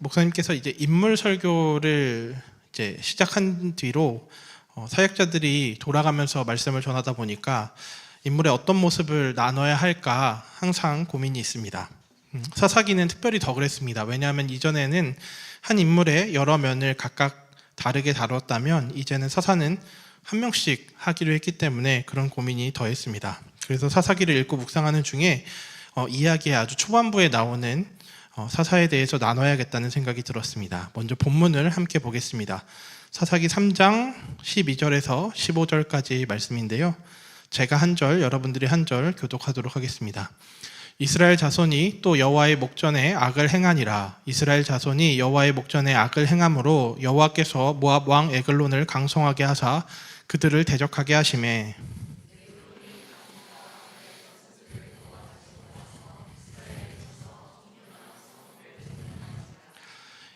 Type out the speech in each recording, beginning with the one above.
목사님께서 이제 인물 설교를 이제 시작한 뒤로 사역자들이 돌아가면서 말씀을 전하다 보니까 인물의 어떤 모습을 나눠야 할까 항상 고민이 있습니다. 사사기는 특별히 더 그랬습니다. 왜냐하면 이전에는 한 인물의 여러 면을 각각 다르게 다뤘다면 이제는 사사는 한 명씩 하기로 했기 때문에 그런 고민이 더했습니다. 그래서 사사기를 읽고 묵상하는 중에 이야기의 아주 초반부에 나오는 사사에 대해서 나눠야겠다는 생각이 들었습니다. 먼저 본문을 함께 보겠습니다. 사사기 3장 12절에서 15절까지 말씀인데요. 제가 한 절, 여러분들이 한 절 교독하도록 하겠습니다. 이스라엘 자손이 또 여호와의 목전에 악을 행하니라. 이스라엘 자손이 여호와의 목전에 악을 행함으로 여호와께서 모압 왕 에글론을 강성하게 하사 그들을 대적하게 하시매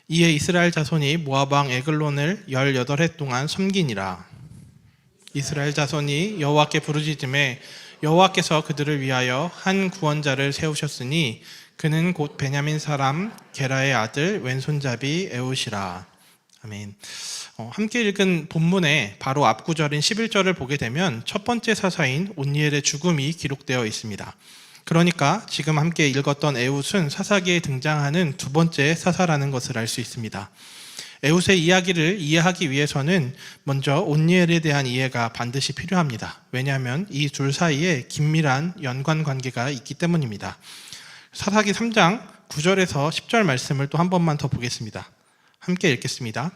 이에 이스라엘 자손이 모압 왕 에글론을 18해 동안 섬기니라. 이스라엘 자손이 여호와께 부르짖음에 여호와께서 그들을 위하여 한 구원자를 세우셨으니 그는 곧 베냐민 사람 게라의 아들 왼손잡이 에웃이라. 아멘. 함께 읽은 본문의 바로 앞 구절인 11절을 보게 되면 첫 번째 사사인 온니엘의 죽음이 기록되어 있습니다. 그러니까 지금 함께 읽었던 에웃은 사사기에 등장하는 두 번째 사사라는 것을 알 수 있습니다. 에웃의 이야기를 이해하기 위해서는 먼저 온니엘에 대한 이해가 반드시 필요합니다. 왜냐하면 이 둘 사이에 긴밀한 연관 관계가 있기 때문입니다. 사사기 3장 9절에서 10절 말씀을 또 한 번만 더 보겠습니다. 함께 읽겠습니다.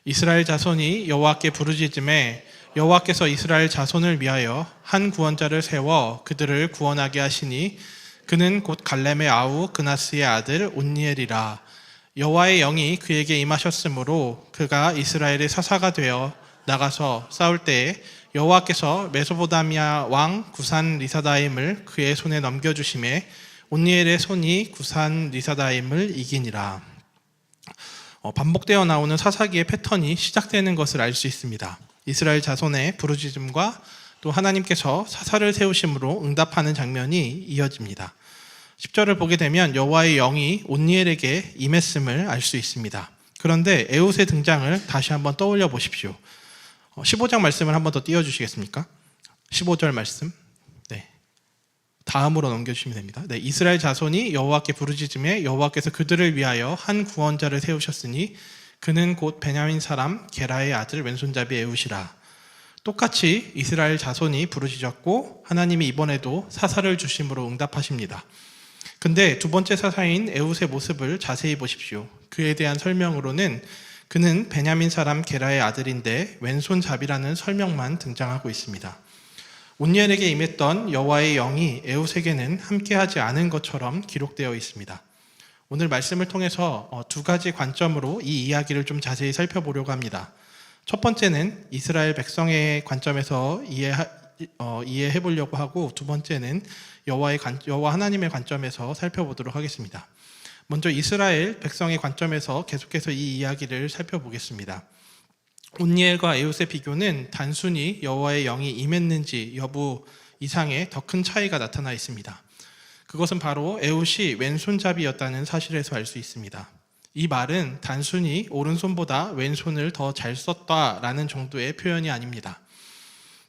이스라엘 자손이 여호와께 부르짖음에 여호와께서 이스라엘 자손을 위하여 한 구원자를 세워 그들을 구원하게 하시니 그는 곧 갈렙의 아우 그나스의 아들 온니엘이라. 여호와의 영이 그에게 임하셨으므로 그가 이스라엘의 사사가 되어 나가서 싸울 때에 여호와께서 메소포다미아 왕 구산 리사다임을 그의 손에 넘겨주심에 온니엘의 손이 구산 리사다임을 이기니라. 반복되어 나오는 사사기의 패턴이 시작되는 것을 알 수 있습니다. 이스라엘 자손의 부르짖음과 또 하나님께서 사사를 세우심으로 응답하는 장면이 이어집니다. 10절을 보게 되면 여호와의 영이 온니엘에게 임했음을 알 수 있습니다. 그런데 에웃의 등장을 다시 한번 떠올려 보십시오. 15장 말씀을 한번 더 띄워주시겠습니까? 15절 말씀. 네. 다음으로 넘겨주시면 됩니다. 네. 이스라엘 자손이 여호와께 부르짖음에 여호와께서 그들을 위하여 한 구원자를 세우셨으니 그는 곧 베냐민 사람 게라의 아들 왼손잡이 에웃이라. 똑같이 이스라엘 자손이 부르짖었고 하나님이 이번에도 사사를 주심으로 응답하십니다. 근데 두 번째 사사인 에웃의 모습을 자세히 보십시오. 그에 대한 설명으로는 그는 베냐민 사람 게라의 아들인데 왼손잡이라는 설명만 등장하고 있습니다. 온니엘에게 임했던 여호와의 영이 에웃에게는 함께하지 않은 것처럼 기록되어 있습니다. 오늘 말씀을 통해서 두 가지 관점으로 이 이야기를 좀 자세히 살펴보려고 합니다. 첫 번째는 이스라엘 백성의 관점에서 이해해 보려고 하고, 두 번째는 여호와 하나님의 관점에서 살펴보도록 하겠습니다. 먼저 이스라엘 백성의 관점에서 계속해서 이 이야기를 살펴보겠습니다. 온니엘과 에웃의 비교는 단순히 여호와의 영이 임했는지 여부 이상의 더 큰 차이가 나타나 있습니다. 그것은 바로 에웃이 왼손잡이였다는 사실에서 알 수 있습니다. 이 말은 단순히 오른손보다 왼손을 더 잘 썼다라는 정도의 표현이 아닙니다.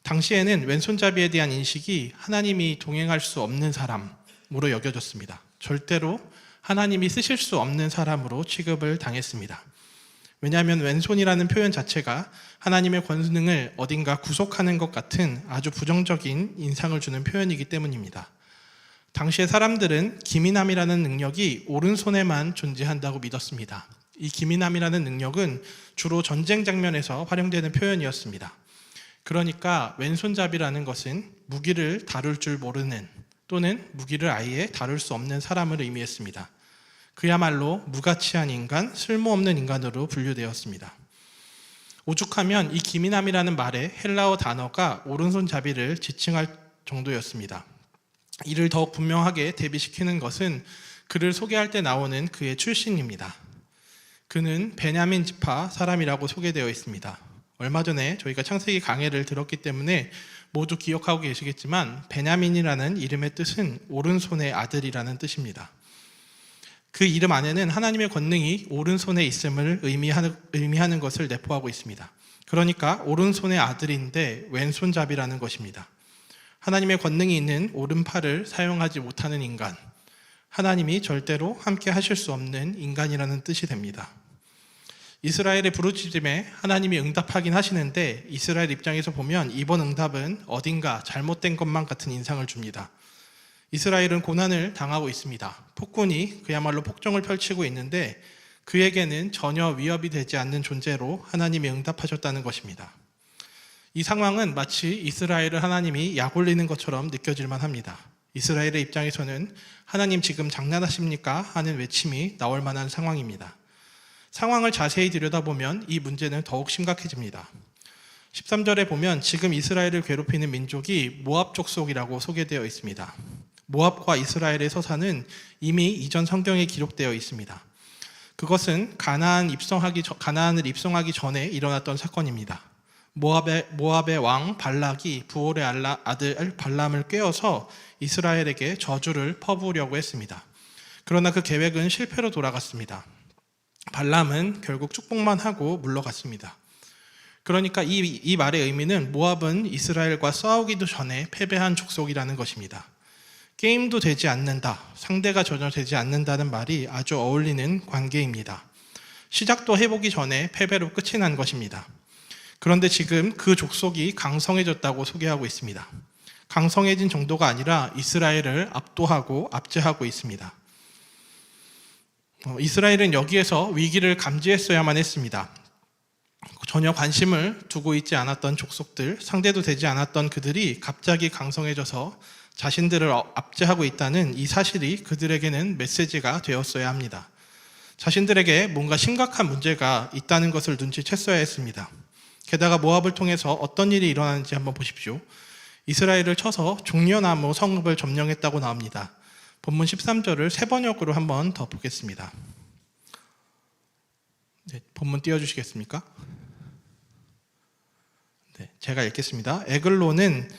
당시에는 왼손잡이에 대한 인식이 하나님이 동행할 수 없는 사람으로 여겨졌습니다. 절대로 하나님이 쓰실 수 없는 사람으로 취급을 당했습니다. 왜냐하면 왼손이라는 표현 자체가 하나님의 권능을 어딘가 구속하는 것 같은 아주 부정적인 인상을 주는 표현이기 때문입니다. 당시의 사람들은 기민함이라는 능력이 오른손에만 존재한다고 믿었습니다. 이 기민함이라는 능력은 주로 전쟁 장면에서 활용되는 표현이었습니다. 그러니까 왼손잡이라는 것은 무기를 다룰 줄 모르는 또는 무기를 아예 다룰 수 없는 사람을 의미했습니다. 그야말로 무가치한 인간, 쓸모없는 인간으로 분류되었습니다. 오죽하면 이 기민함이라는 말의 헬라어 단어가 오른손잡이를 지칭할 정도였습니다. 이를 더욱 분명하게 대비시키는 것은 그를 소개할 때 나오는 그의 출신입니다. 그는 베냐민 지파 사람이라고 소개되어 있습니다. 얼마 전에 저희가 창세기 강해를 들었기 때문에 모두 기억하고 계시겠지만 베냐민이라는 이름의 뜻은 오른손의 아들이라는 뜻입니다. 그 이름 안에는 하나님의 권능이 오른손에 있음을 의미하는 것을 내포하고 있습니다. 그러니까 오른손의 아들인데 왼손잡이라는 것입니다. 하나님의 권능이 있는 오른팔을 사용하지 못하는 인간, 하나님이 절대로 함께 하실 수 없는 인간이라는 뜻이 됩니다. 이스라엘의 부르짖음에 하나님이 응답하긴 하시는데 이스라엘 입장에서 보면 이번 응답은 어딘가 잘못된 것만 같은 인상을 줍니다. 이스라엘은 고난을 당하고 있습니다. 폭군이 그야말로 폭정을 펼치고 있는데 그에게는 전혀 위협이 되지 않는 존재로 하나님이 응답하셨다는 것입니다. 이 상황은 마치 이스라엘을 하나님이 약올리는 것처럼 느껴질만 합니다. 이스라엘의 입장에서는 하나님 지금 장난하십니까? 하는 외침이 나올 만한 상황입니다. 상황을 자세히 들여다보면 이 문제는 더욱 심각해집니다. 13절에 보면 지금 이스라엘을 괴롭히는 민족이 모압 족속이라고 소개되어 있습니다. 모압과 이스라엘의 서사는 이미 이전 성경에 기록되어 있습니다. 그것은 가나안을 입성하기 전에 일어났던 사건입니다. 모압의 왕 발락이 부올의 아들 발람을 꾀어서 이스라엘에게 저주를 퍼부으려고 했습니다. 그러나 그 계획은 실패로 돌아갔습니다. 발람은 결국 축복만 하고 물러갔습니다. 그러니까 이 말의 의미는 모압은 이스라엘과 싸우기도 전에 패배한 족속이라는 것입니다. 게임도 되지 않는다, 상대가 전혀 되지 않는다는 말이 아주 어울리는 관계입니다. 시작도 해보기 전에 패배로 끝이 난 것입니다. 그런데 지금 그 족속이 강성해졌다고 소개하고 있습니다. 강성해진 정도가 아니라 이스라엘을 압도하고 압제하고 있습니다. 이스라엘은 여기에서 위기를 감지했어야만 했습니다. 전혀 관심을 두고 있지 않았던 족속들, 상대도 되지 않았던 그들이 갑자기 강성해져서 자신들을 압제하고 있다는 이 사실이 그들에게는 메시지가 되었어야 합니다. 자신들에게 뭔가 심각한 문제가 있다는 것을 눈치챘어야 했습니다. 게다가 모압을 통해서 어떤 일이 일어나는지 한번 보십시오. 이스라엘을 쳐서 종려나무 성읍을 점령했다고 나옵니다. 본문 13절을 세 번역으로 한번 더 보겠습니다. 네, 본문 띄워주시겠습니까? 네, 제가 읽겠습니다. 에글론은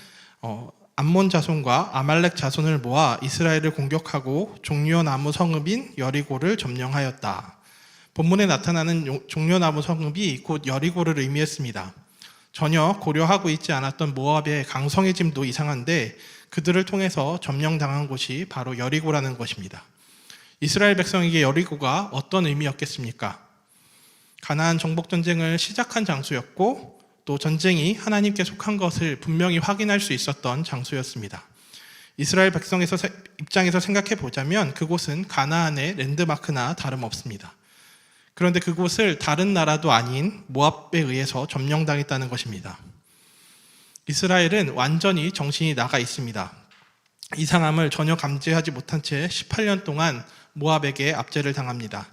암몬 자손과 아말렉 자손을 모아 이스라엘을 공격하고 종려나무 성읍인 여리고를 점령하였다. 본문에 나타나는 종려나무 성읍이 곧 여리고를 의미했습니다. 전혀 고려하고 있지 않았던 모압의 강성해짐도 이상한데 그들을 통해서 점령당한 곳이 바로 여리고라는 것입니다. 이스라엘 백성에게 여리고가 어떤 의미였겠습니까? 가나안 정복전쟁을 시작한 장소였고 또 전쟁이 하나님께 속한 것을 분명히 확인할 수 있었던 장소였습니다. 이스라엘 백성의 입장에서 생각해 보자면 그곳은 가나안의 랜드마크나 다름없습니다. 그런데 그곳을 다른 나라도 아닌 모압에 의해서 점령당했다는 것입니다. 이스라엘은 완전히 정신이 나가 있습니다. 이상함을 전혀 감지하지 못한 채 18년 동안 모압에게 압제를 당합니다.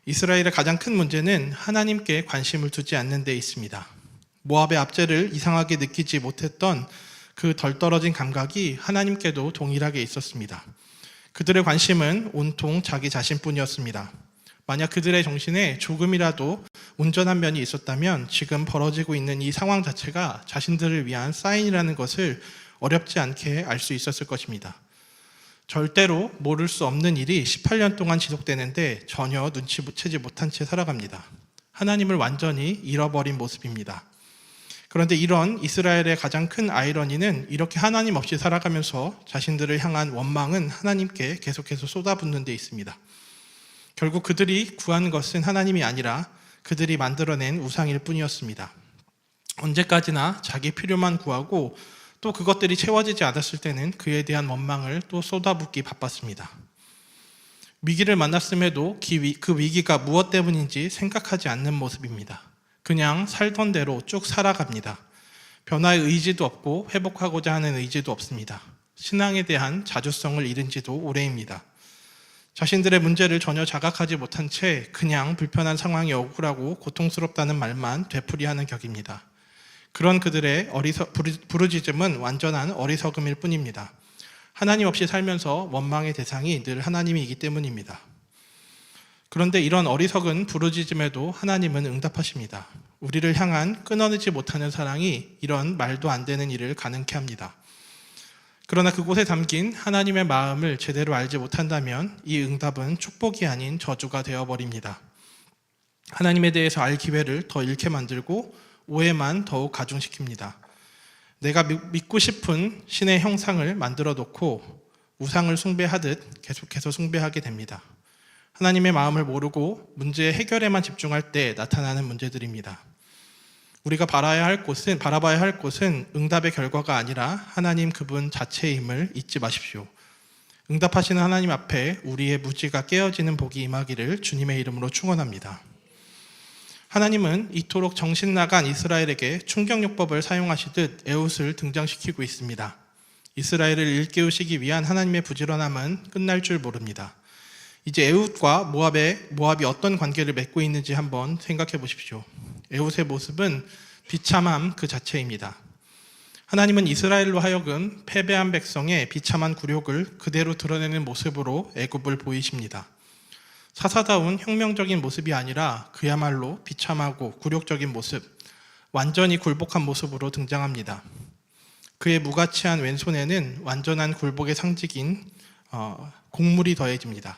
이스라엘의 가장 큰 문제는 하나님께 관심을 두지 않는 데 있습니다. 모압의 압제를 이상하게 느끼지 못했던 그 덜 떨어진 감각이 하나님께도 동일하게 있었습니다. 그들의 관심은 온통 자기 자신뿐이었습니다. 만약 그들의 정신에 조금이라도 온전한 면이 있었다면 지금 벌어지고 있는 이 상황 자체가 자신들을 위한 사인이라는 것을 어렵지 않게 알 수 있었을 것입니다. 절대로 모를 수 없는 일이 18년 동안 지속되는데 전혀 눈치채지 못한 채 살아갑니다. 하나님을 완전히 잃어버린 모습입니다. 그런데 이런 이스라엘의 가장 큰 아이러니는 이렇게 하나님 없이 살아가면서 자신들을 향한 원망은 하나님께 계속해서 쏟아붓는 데 있습니다. 결국 그들이 구한 것은 하나님이 아니라 그들이 만들어낸 우상일 뿐이었습니다. 언제까지나 자기 필요만 구하고 또 그것들이 채워지지 않았을 때는 그에 대한 원망을 또 쏟아붓기 바빴습니다. 위기를 만났음에도 그 위기가 무엇 때문인지 생각하지 않는 모습입니다. 그냥 살던 대로 쭉 살아갑니다. 변화의 의지도 없고 회복하고자 하는 의지도 없습니다. 신앙에 대한 자주성을 잃은 지도 오래입니다. 자신들의 문제를 전혀 자각하지 못한 채 그냥 불편한 상황이 억울하고 고통스럽다는 말만 되풀이하는 격입니다. 그런 그들의 부르짖음은 완전한 어리석음일 뿐입니다. 하나님 없이 살면서 원망의 대상이 늘 하나님이기 때문입니다. 그런데 이런 어리석은 부르짖음에도 하나님은 응답하십니다. 우리를 향한 끊어내지 못하는 사랑이 이런 말도 안 되는 일을 가능케 합니다. 그러나 그곳에 담긴 하나님의 마음을 제대로 알지 못한다면 이 응답은 축복이 아닌 저주가 되어버립니다. 하나님에 대해서 알 기회를 더 잃게 만들고 오해만 더욱 가중시킵니다. 내가 믿고 싶은 신의 형상을 만들어 놓고 우상을 숭배하듯 계속해서 숭배하게 됩니다. 하나님의 마음을 모르고 문제의 해결에만 집중할 때 나타나는 문제들입니다. 우리가 바라봐야 할 곳은 응답의 결과가 아니라 하나님 그분 자체임을 잊지 마십시오. 응답하시는 하나님 앞에 우리의 무지가 깨어지는 복이 임하기를 주님의 이름으로 축원합니다. 하나님은 이토록 정신 나간 이스라엘에게 충격요법을 사용하시듯 에훗을 등장시키고 있습니다. 이스라엘을 일깨우시기 위한 하나님의 부지런함은 끝날 줄 모릅니다. 이제 에훗과 모압이 어떤 관계를 맺고 있는지 한번 생각해 보십시오. 에훗의 모습은 비참함 그 자체입니다. 하나님은 이스라엘로 하여금 패배한 백성의 비참한 굴욕을 그대로 드러내는 모습으로 애굽을 보이십니다. 사사다운 혁명적인 모습이 아니라 그야말로 비참하고 굴욕적인 모습, 완전히 굴복한 모습으로 등장합니다. 그의 무가치한 왼손에는 완전한 굴복의 상징인 곡물이 더해집니다.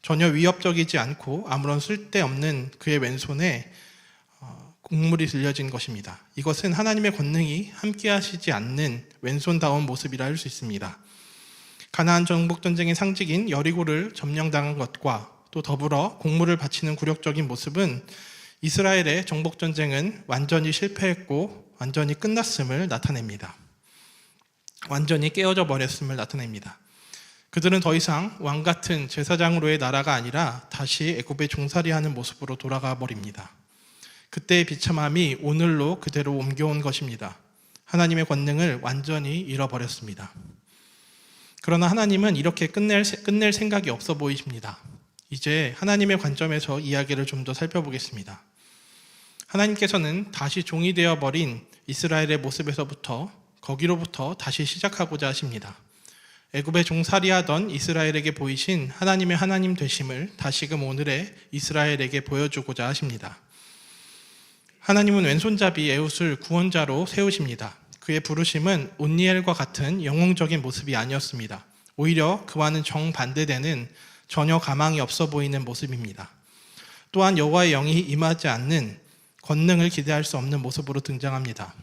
전혀 위협적이지 않고 아무런 쓸데없는 그의 왼손에 곡물이 들려진 것입니다. 이것은 하나님의 권능이 함께하시지 않는 왼손다운 모습이라 할 수 있습니다. 가나안 정복전쟁의 상징인 여리고를 점령당한 것과 또 더불어 곡물을 바치는 굴욕적인 모습은 이스라엘의 정복전쟁은 완전히 실패했고 완전히 끝났음을 나타냅니다. 완전히 깨어져 버렸음을 나타냅니다. 그들은 더 이상 왕같은 제사장으로의 나라가 아니라 다시 애굽에 종살이하는 모습으로 돌아가 버립니다. 그때의 비참함이 오늘로 그대로 옮겨온 것입니다. 하나님의 권능을 완전히 잃어버렸습니다. 그러나 하나님은 이렇게 끝낼 생각이 없어 보이십니다. 이제 하나님의 관점에서 이야기를 좀 더 살펴보겠습니다. 하나님께서는 다시 종이 되어버린 이스라엘의 모습에서부터 거기로부터 다시 시작하고자 하십니다. 애굽에 종살이하던 이스라엘에게 보이신 하나님의 하나님 되심을 다시금 오늘의 이스라엘에게 보여주고자 하십니다. 하나님은 왼손잡이 에훗을 구원자로 세우십니다. 그의 부르심은 온니엘과 같은 영웅적인 모습이 아니었습니다. 오히려 그와는 정반대되는 전혀 가망이 없어 보이는 모습입니다. 또한 여호와의 영이 임하지 않는 권능을 기대할 수 없는 모습으로 등장합니다.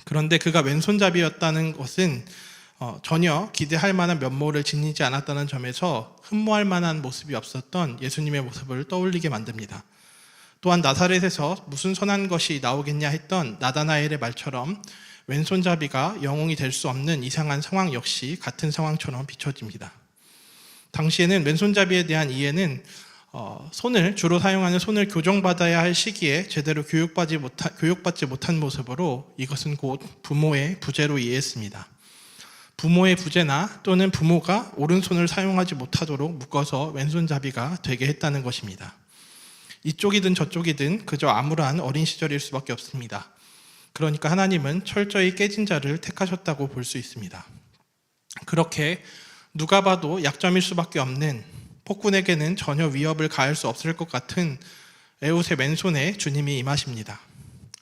그런데 그가 왼손잡이였다는 것은 전혀 기대할 만한 면모를 지니지 않았다는 점에서 흠모할 만한 모습이 없었던 예수님의 모습을 떠올리게 만듭니다. 또한 나사렛에서 무슨 선한 것이 나오겠냐 했던 나다나엘의 말처럼 왼손잡이가 영웅이 될 수 없는 이상한 상황 역시 같은 상황처럼 비춰집니다. 당시에는 왼손잡이에 대한 이해는 주로 사용하는 손을 교정받아야 할 시기에 제대로 교육받지 못한 모습으로 이것은 곧 부모의 부재로 이해했습니다. 부모의 부재나 또는 부모가 오른손을 사용하지 못하도록 묶어서 왼손잡이가 되게 했다는 것입니다. 이쪽이든 저쪽이든 그저 암울한 어린 시절일 수밖에 없습니다. 그러니까 하나님은 철저히 깨진 자를 택하셨다고 볼 수 있습니다. 그렇게 누가 봐도 약점일 수밖에 없는 폭군에게는 전혀 위협을 가할 수 없을 것 같은 에훗의 왼손에 주님이 임하십니다.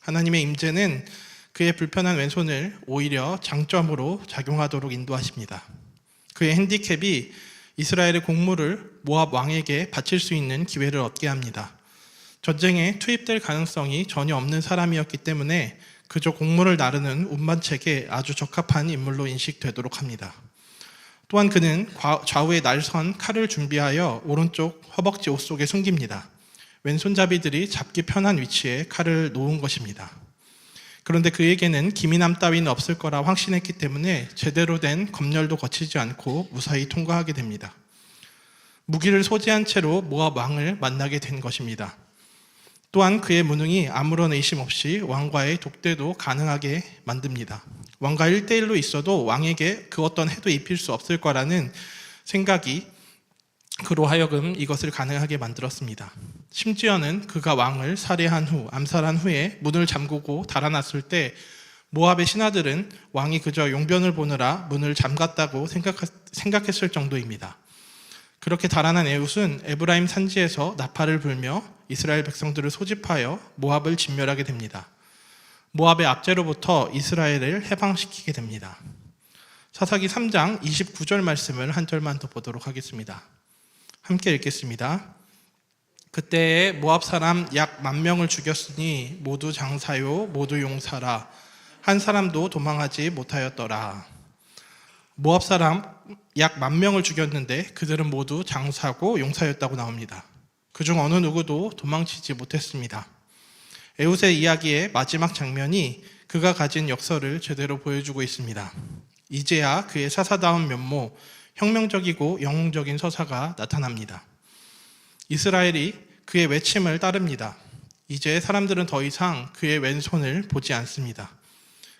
하나님의 임재는 그의 불편한 왼손을 오히려 장점으로 작용하도록 인도하십니다. 그의 핸디캡이 이스라엘의 곡물을 모압 왕에게 바칠 수 있는 기회를 얻게 합니다. 전쟁에 투입될 가능성이 전혀 없는 사람이었기 때문에 그저 곡물을 나르는 운반책에 아주 적합한 인물로 인식되도록 합니다. 또한 그는 좌우에 날선 칼을 준비하여 오른쪽 허벅지 옷 속에 숨깁니다. 왼손잡이들이 잡기 편한 위치에 칼을 놓은 것입니다. 그런데 그에게는 기민함 따위는 없을 거라 확신했기 때문에 제대로 된 검열도 거치지 않고 무사히 통과하게 됩니다. 무기를 소지한 채로 모압 왕을 만나게 된 것입니다. 또한 그의 무능이 아무런 의심 없이 왕과의 독대도 가능하게 만듭니다. 왕과 1대1로 있어도 왕에게 그 어떤 해도 입힐 수 없을 거라는 생각이 그로 하여금 이것을 가능하게 만들었습니다. 심지어는 그가 왕을 암살한 후에 문을 잠그고 달아났을 때 모압의 신하들은 왕이 그저 용변을 보느라 문을 잠갔다고 생각했을 정도입니다. 그렇게 달아난 에훗은 에브라임 산지에서 나팔을 불며 이스라엘 백성들을 소집하여 모압을 진멸하게 됩니다. 모압의 압제로부터 이스라엘을 해방시키게 됩니다. 사사기 3장 29절 말씀을 한 절만 더 보도록 하겠습니다. 함께 읽겠습니다. 그때에 모압 사람 약 10,000명을 죽였으니 모두 장사요 모두 용사라. 한 사람도 도망하지 못하였더라. 모압 사람 약 10,000명을 죽였는데 그들은 모두 장사고 용사였다고 나옵니다. 그중 어느 누구도 도망치지 못했습니다. 에훗의 이야기의 마지막 장면이 그가 가진 역사를 제대로 보여주고 있습니다. 이제야 그의 사사다운 면모, 혁명적이고 영웅적인 서사가 나타납니다. 이스라엘이 그의 외침을 따릅니다. 이제 사람들은 더 이상 그의 왼손을 보지 않습니다.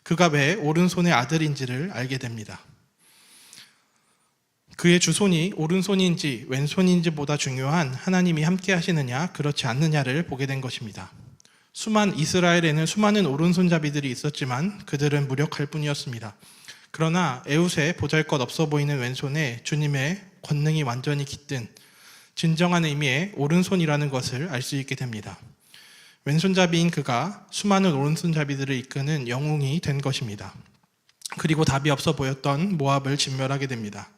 그가 왜 오른손의 아들인지를 알게 됩니다. 그의 주손이 오른손인지 왼손인지보다 중요한 하나님이 함께 하시느냐 그렇지 않느냐를 보게 된 것입니다. 이스라엘에는 수많은 오른손잡이들이 있었지만 그들은 무력할 뿐이었습니다. 그러나 에훗의 보잘것없어 보이는 왼손에 주님의 권능이 완전히 깃든 진정한 의미의 오른손이라는 것을 알 수 있게 됩니다. 왼손잡이인 그가 수많은 오른손잡이들을 이끄는 영웅이 된 것입니다. 그리고 답이 없어 보였던 모압을 진멸하게 됩니다.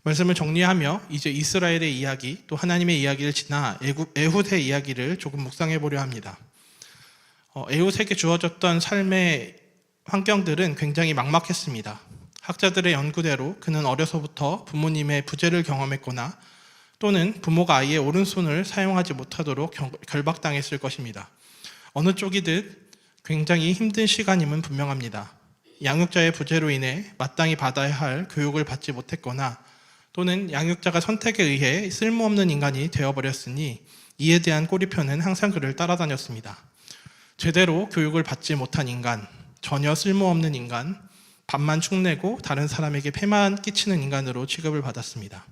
말씀을 정리하며 이제 이스라엘의 이야기 또 하나님의 이야기를 지나 에훗의 이야기를 조금 묵상해 보려 합니다. 에훗에게 주어졌던 삶의 환경들은 굉장히 막막했습니다. 학자들의 연구대로 그는 어려서부터 부모님의 부재를 경험했거나 또는 부모가 아이의 오른손을 사용하지 못하도록 결박당했을 것입니다. 어느 쪽이든 굉장히 힘든 시간임은 분명합니다. 양육자의 부재로 인해 마땅히 받아야 할 교육을 받지 못했거나 또는 양육자가 선택에 의해 쓸모없는 인간이 되어버렸으니 이에 대한 꼬리표는 항상 그를 따라다녔습니다. 제대로 교육을 받지 못한 인간, 전혀 쓸모없는 인간, 밥만 축내고 다른 사람에게 폐만 끼치는 인간으로 취급을 받았습니다.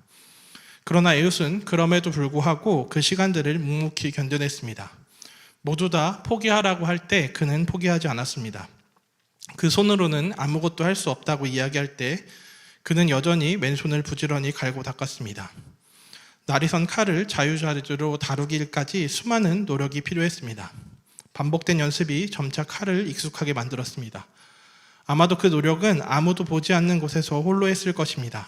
그러나 에훗은 그럼에도 불구하고 그 시간들을 묵묵히 견뎌냈습니다. 모두 다 포기하라고 할 때 그는 포기하지 않았습니다. 그 손으로는 아무것도 할 수 없다고 이야기할 때 그는 여전히 왼손을 부지런히 갈고 닦았습니다. 날이 선 칼을 자유자재로 다루기까지 수많은 노력이 필요했습니다. 반복된 연습이 점차 칼을 익숙하게 만들었습니다. 아마도 그 노력은 아무도 보지 않는 곳에서 홀로 했을 것입니다.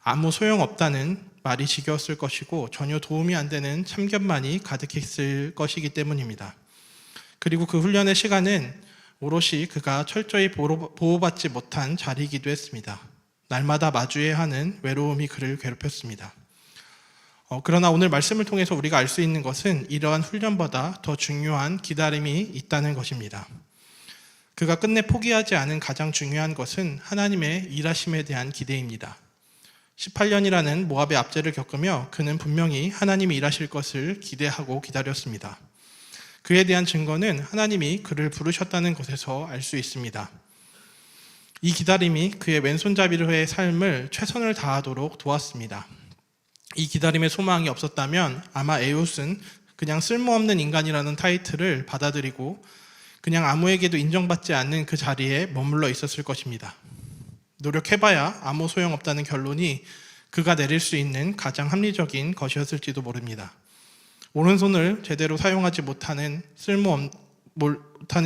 아무 소용없다는 말이 지겨웠을 것이고 전혀 도움이 안 되는 참견만이 가득했을 것이기 때문입니다. 그리고 그 훈련의 시간은 오롯이 그가 철저히 보호받지 못한 자리이기도 했습니다. 날마다 마주해야 하는 외로움이 그를 괴롭혔습니다. 그러나 오늘 말씀을 통해서 우리가 알 수 있는 것은 이러한 훈련보다 더 중요한 기다림이 있다는 것입니다. 그가 끝내 포기하지 않은 가장 중요한 것은 하나님의 일하심에 대한 기대입니다. 18년이라는 모압의 압제를 겪으며 그는 분명히 하나님이 일하실 것을 기대하고 기다렸습니다. 그에 대한 증거는 하나님이 그를 부르셨다는 것에서 알 수 있습니다. 이 기다림이 그의 왼손잡이로의 삶을 최선을 다하도록 도왔습니다. 이 기다림의 소망이 없었다면 아마 에훗은 그냥 쓸모없는 인간이라는 타이틀을 받아들이고 그냥 아무에게도 인정받지 않는 그 자리에 머물러 있었을 것입니다. 노력해봐야 아무 소용없다는 결론이 그가 내릴 수 있는 가장 합리적인 것이었을지도 모릅니다. 오른손을 제대로 사용하지 못하는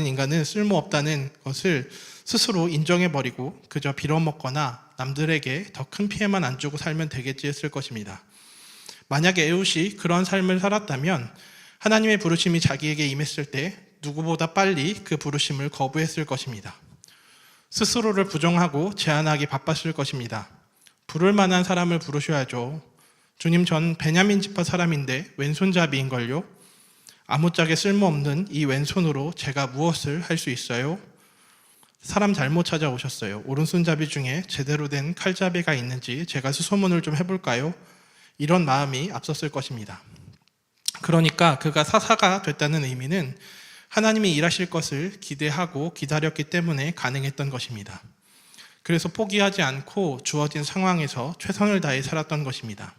인간은 쓸모없다는 것을 스스로 인정해버리고 그저 빌어먹거나 남들에게 더 큰 피해만 안 주고 살면 되겠지 했을 것입니다. 만약에 에훗이 그런 삶을 살았다면 하나님의 부르심이 자기에게 임했을 때 누구보다 빨리 그 부르심을 거부했을 것입니다. 스스로를 부정하고 제한하기 바빴을 것입니다. 부를 만한 사람을 부르셔야죠. 주님, 전 베냐민 지파 사람인데 왼손잡이인걸요? 아무짝에 쓸모없는 이 왼손으로 제가 무엇을 할 수 있어요? 사람 잘못 찾아오셨어요. 오른손잡이 중에 제대로 된 칼잡이가 있는지 제가 수소문을 좀 해볼까요? 이런 마음이 앞섰을 것입니다. 그러니까 그가 사사가 됐다는 의미는 하나님이 일하실 것을 기대하고 기다렸기 때문에 가능했던 것입니다. 그래서 포기하지 않고 주어진 상황에서 최선을 다해 살았던 것입니다.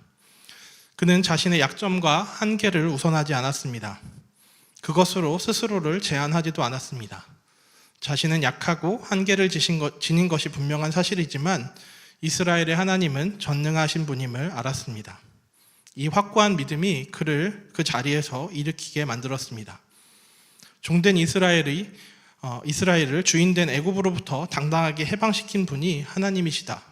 그는 자신의 약점과 한계를 우선하지 않았습니다. 그것으로 스스로를 제한하지도 않았습니다. 자신은 약하고 한계를 지닌 것이 분명한 사실이지만 이스라엘의 하나님은 전능하신 분임을 알았습니다. 이 확고한 믿음이 그를 그 자리에서 일으키게 만들었습니다. 종된 이스라엘이 이스라엘을 주인된 애굽으로부터 당당하게 해방시킨 분이 하나님이시다.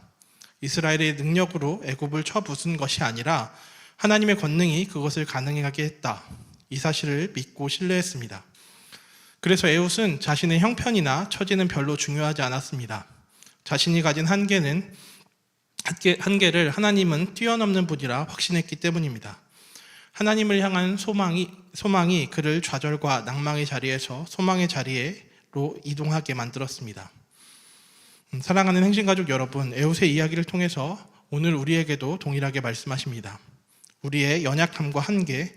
이스라엘의 능력으로 애굽을 쳐부순 것이 아니라 하나님의 권능이 그것을 가능하게 했다. 이 사실을 믿고 신뢰했습니다. 그래서 에훗은 자신의 형편이나 처지는 별로 중요하지 않았습니다. 자신이 가진 한계를 하나님은 뛰어넘는 분이라 확신했기 때문입니다. 하나님을 향한 소망이 그를 좌절과 낭망의 자리에서 소망의 자리로 이동하게 만들었습니다. 사랑하는 행신가족 여러분, 에훗의 이야기를 통해서 오늘 우리에게도 동일하게 말씀하십니다. 우리의 연약함과 한계,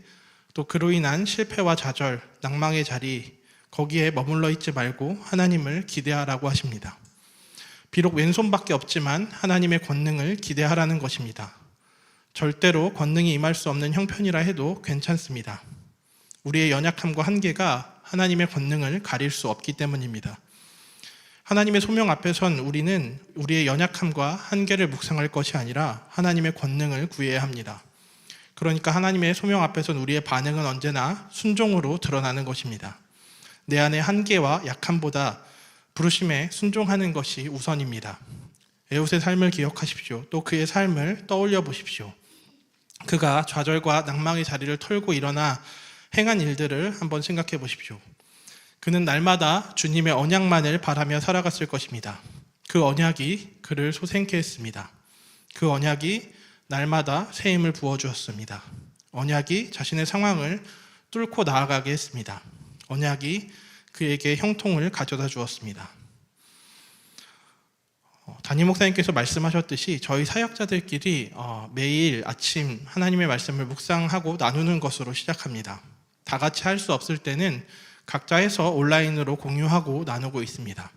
또 그로 인한 실패와 좌절, 낭망의 자리, 거기에 머물러 있지 말고 하나님을 기대하라고 하십니다. 비록 왼손밖에 없지만 하나님의 권능을 기대하라는 것입니다. 절대로 권능이 임할 수 없는 형편이라 해도 괜찮습니다. 우리의 연약함과 한계가 하나님의 권능을 가릴 수 없기 때문입니다. 하나님의 소명 앞에 선 우리는 우리의 연약함과 한계를 묵상할 것이 아니라 하나님의 권능을 구해야 합니다. 그러니까 하나님의 소명 앞에 선 우리의 반응은 언제나 순종으로 드러나는 것입니다. 내 안의 한계와 약함보다 부르심에 순종하는 것이 우선입니다. 에훗의 삶을 기억하십시오. 또 그의 삶을 떠올려 보십시오. 그가 좌절과 낭망의 자리를 털고 일어나 행한 일들을 한번 생각해 보십시오. 그는 날마다 주님의 언약만을 바라며 살아갔을 것입니다. 그 언약이 그를 소생케 했습니다. 그 언약이 날마다 새 힘을 부어주었습니다. 언약이 자신의 상황을 뚫고 나아가게 했습니다. 언약이 그에게 형통을 가져다 주었습니다. 담임 목사님께서 말씀하셨듯이 저희 사역자들끼리 매일 아침 하나님의 말씀을 묵상하고 나누는 것으로 시작합니다. 다 같이 할 수 없을 때는 각자 해서 온라인으로 공유하고 나누고 있습니다.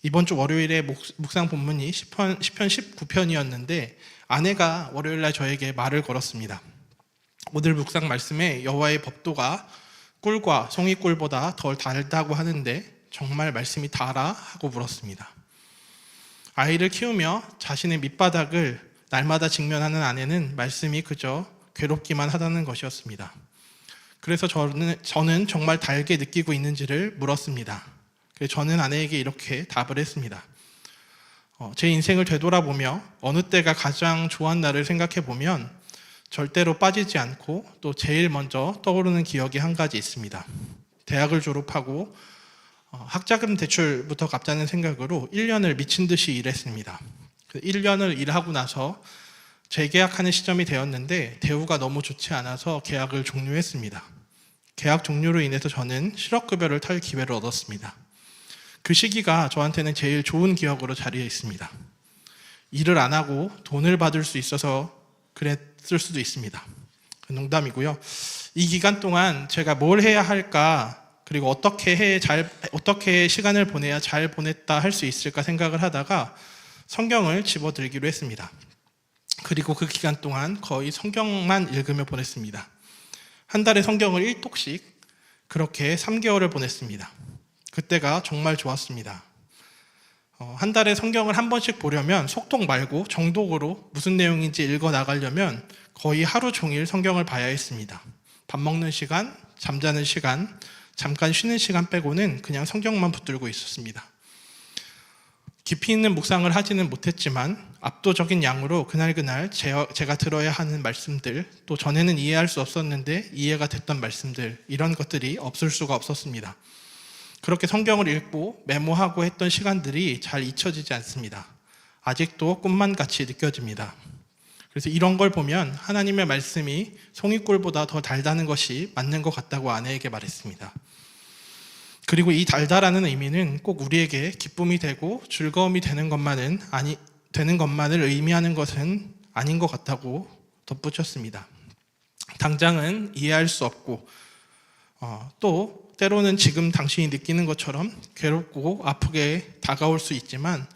이번 주 월요일에 묵상 본문이 시편 19편이었는데 아내가 월요일날 저에게 말을 걸었습니다. 오늘 묵상 말씀에 여호와의 법도가 꿀과 송이꿀보다 덜 달다고 하는데 정말 말씀이 달아? 하고 물었습니다. 아이를 키우며 자신의 밑바닥을 날마다 직면하는 아내는 말씀이 그저 괴롭기만 하다는 것이었습니다. 그래서 저는 정말 달게 느끼고 있는지를 물었습니다. 그래서 저는 아내에게 이렇게 답을 했습니다. 제 인생을 되돌아보며 어느 때가 가장 좋은 날을 생각해 보면 절대로 빠지지 않고 또 제일 먼저 떠오르는 기억이 한 가지 있습니다. 대학을 졸업하고 학자금 대출부터 갚자는 생각으로 1년을 미친 듯이 일했습니다. 1년을 일하고 나서 재계약하는 시점이 되었는데 대우가 너무 좋지 않아서 계약을 종료했습니다. 계약 종료로 인해서 저는 실업급여를 탈 기회를 얻었습니다. 그 시기가 저한테는 제일 좋은 기억으로 자리해 있습니다. 일을 안 하고 돈을 받을 수 있어서 그랬을 수도 있습니다. 농담이고요. 이 기간 동안 제가 뭘 해야 할까, 그리고 어떻게 시간을 보내야 잘 보냈다 할 수 있을까 생각을 하다가 성경을 집어들기로 했습니다. 그리고 그 기간 동안 거의 성경만 읽으며 보냈습니다. 한 달에 성경을 1독씩 그렇게 3개월을 보냈습니다. 그때가 정말 좋았습니다. 한 달에 성경을 한 번씩 보려면 속독 말고 정독으로 무슨 내용인지 읽어 나가려면 거의 하루 종일 성경을 봐야 했습니다. 밥 먹는 시간, 잠자는 시간, 잠깐 쉬는 시간 빼고는 그냥 성경만 붙들고 있었습니다. 깊이 있는 묵상을 하지는 못했지만 압도적인 양으로 그날 제가 들어야 하는 말씀들, 또 전에는 이해할 수 없었는데 이해가 됐던 말씀들, 이런 것들이 없을 수가 없었습니다. 그렇게 성경을 읽고 메모하고 했던 시간들이 잘 잊혀지지 않습니다. 아직도 꿈만 같이 느껴집니다. 그래서 이런 걸 보면 하나님의 말씀이 송이꿀보다 더 달다는 것이 맞는 것 같다고 아내에게 말했습니다. 그리고 이 달다라는 의미는 꼭 우리에게 기쁨이 되고 즐거움이 되는 것만을 의미하는 것은 아닌 것 같다고 덧붙였습니다. 당장은 이해할 수 없고 또 때로는 지금 당신이 느끼는 것처럼 괴롭고 아프게 다가올 수 있지만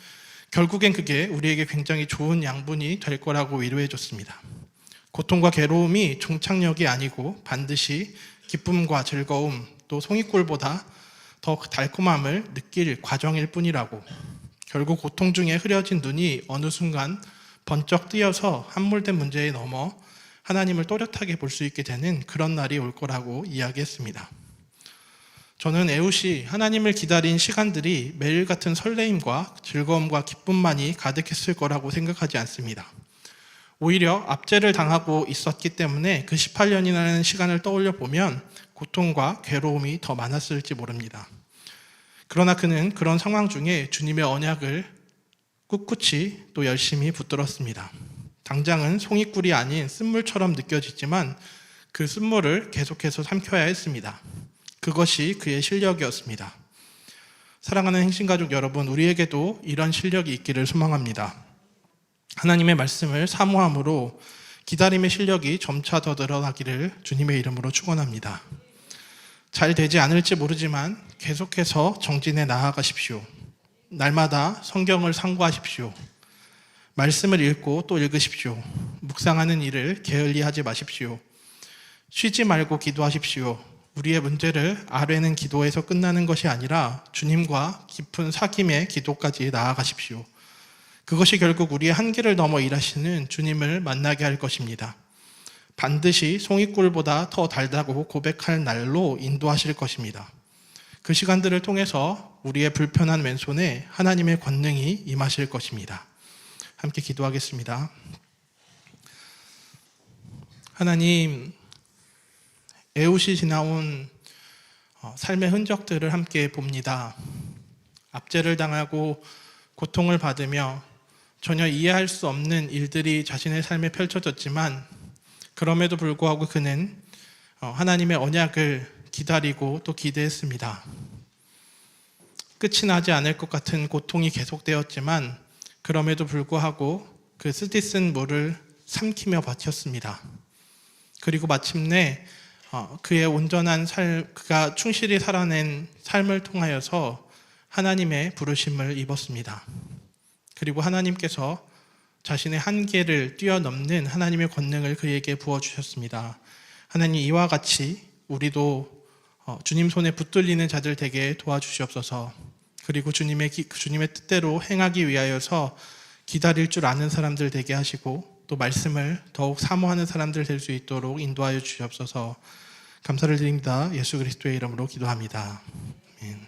결국엔 그게 우리에게 굉장히 좋은 양분이 될 거라고 위로해 줬습니다. 고통과 괴로움이 종착역이 아니고 반드시 기쁨과 즐거움, 또 송이꿀보다 더 달콤함을 느낄 과정일 뿐이라고, 결국 고통 중에 흐려진 눈이 어느 순간 번쩍 뜨여서 함몰된 문제에 넘어 하나님을 또렷하게 볼 수 있게 되는 그런 날이 올 거라고 이야기했습니다. 저는 에웃이 하나님을 기다린 시간들이 매일 같은 설레임과 즐거움과 기쁨만이 가득했을 거라고 생각하지 않습니다. 오히려 압제를 당하고 있었기 때문에 그 18년이라는 시간을 떠올려 보면 고통과 괴로움이 더 많았을지 모릅니다. 그러나 그는 그런 상황 중에 주님의 언약을 꿋꿋이 또 열심히 붙들었습니다. 당장은 송이꿀이 아닌 쓴물처럼 느껴지지만 그 쓴물을 계속해서 삼켜야 했습니다. 그것이 그의 실력이었습니다. 사랑하는 행신가족 여러분, 우리에게도 이런 실력이 있기를 소망합니다. 하나님의 말씀을 사모함으로 기다림의 실력이 점차 더 늘어나기를 주님의 이름으로 축원합니다. 잘 되지 않을지 모르지만 계속해서 정진에 나아가십시오. 날마다 성경을 상고하십시오. 말씀을 읽고 또 읽으십시오. 묵상하는 일을 게을리하지 마십시오. 쉬지 말고 기도하십시오. 우리의 문제를 아뢰는 기도에서 끝나는 것이 아니라 주님과 깊은 사귐의 기도까지 나아가십시오. 그것이 결국 우리의 한계를 넘어 일하시는 주님을 만나게 할 것입니다. 반드시 송이꿀보다 더 달다고 고백할 날로 인도하실 것입니다. 그 시간들을 통해서 우리의 불편한 왼손에 하나님의 권능이 임하실 것입니다. 함께 기도하겠습니다. 하나님, 에웃이 지나온 삶의 흔적들을 함께 봅니다. 압제를 당하고 고통을 받으며 전혀 이해할 수 없는 일들이 자신의 삶에 펼쳐졌지만 그럼에도 불구하고 그는 하나님의 언약을 기다리고 또 기대했습니다. 끝이 나지 않을 것 같은 고통이 계속되었지만 그럼에도 불구하고 그 쓰디쓴 물을 삼키며 버텼습니다. 그리고 마침내 그의 온전한 삶, 그가 충실히 살아낸 삶을 통하여서 하나님의 부르심을 입었습니다. 그리고 하나님께서 자신의 한계를 뛰어넘는 하나님의 권능을 그에게 부어주셨습니다. 하나님, 이와 같이 우리도 주님 손에 붙들리는 자들 되게 도와주시옵소서. 그리고 주님의 뜻대로 행하기 위하여서 기다릴 줄 아는 사람들 되게 하시고 또 말씀을 더욱 사모하는 사람들 될 수 있도록 인도하여 주시옵소서. 감사를 드립니다. 예수 그리스도의 이름으로 기도합니다. 아멘.